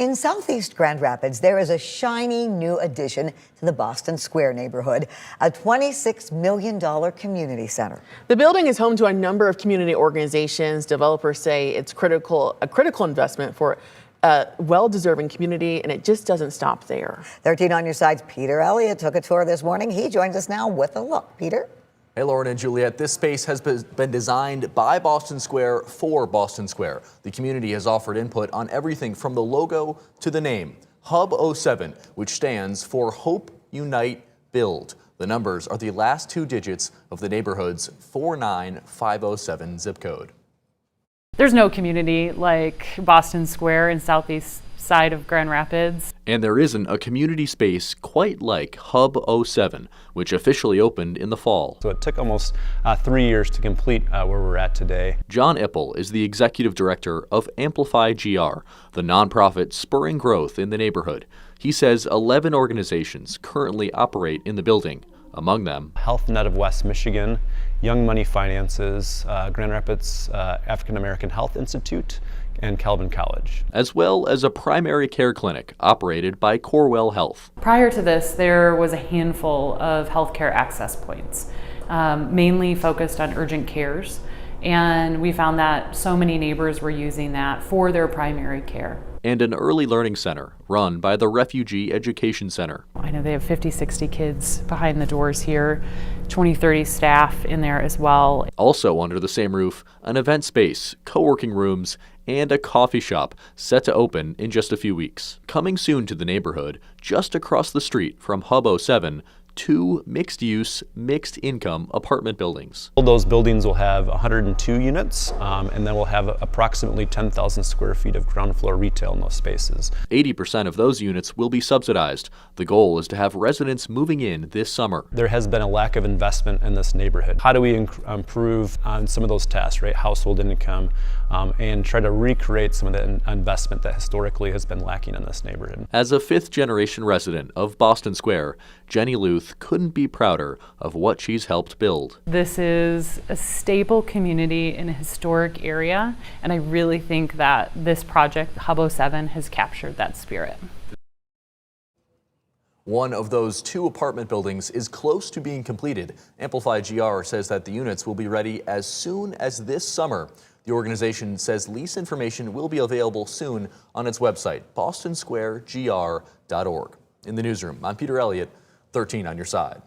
In southeast Grand Rapids, there is a shiny new addition to the Boston Square neighborhood, a $26 million community center. The building is home to a number of community organizations. Developers say it's a critical investment for a well-deserving community, and it just doesn't stop there. 13 on your side's Peter Elliott took a tour this morning. He joins us now with a look. Peter? Hey, Lauren and Juliet, this space has been designed by Boston Square for Boston Square. The community has offered input on everything from the logo to the name, Hub 07, which stands for Hope, Unite, Build. The numbers are the last two digits of the neighborhood's 49507 zip code. There's no community like Boston Square in southeast side of Grand Rapids. And there isn't a community space quite like Hub 07, which officially opened in the fall. So it took almost 3 years to complete where we're at today. John Ippel is the executive director of Amplify GR, the nonprofit spurring growth in the neighborhood. He says 11 organizations currently operate in the building. Among them, Health Net of West Michigan, Young Money Finances, Grand Rapids African American Health Institute, and Calvin College, as well as a primary care clinic operated by Corewell Health. Prior to this, there was a handful of healthcare access points, mainly focused on urgent cares, and we found that so many neighbors were using that for their primary care. And an early learning center run by the Refugee Education Center. I know they have 50, 60 kids behind the doors here, 20, 30 staff in there as well. Also under the same roof, an event space, co-working rooms, and a coffee shop set to open in just a few weeks. Coming soon to the neighborhood, just across the street from Hub 07, 2 mixed-use, mixed-income apartment buildings. Those buildings will have 102 units, and then we'll have approximately 10,000 square feet of ground floor retail in those spaces. 80% of those units will be subsidized. The goal is to have residents moving in this summer. There has been a lack of investment in this neighborhood. How do we improve on some of those tasks, right? Household income, and try to recreate some of the investment that historically has been lacking in this neighborhood. As a fifth-generation resident of Boston Square, Jenny Luth couldn't be prouder of what she's helped build. This is a staple community in a historic area, and I really think that this project, Hub 07, has captured that spirit. One of those 2 apartment buildings is close to being completed. Amplify GR says that the units will be ready as soon as this summer. The organization says lease information will be available soon on its website, bostonsquaregr.org. In the newsroom, I'm Peter Elliott, 13 on your side.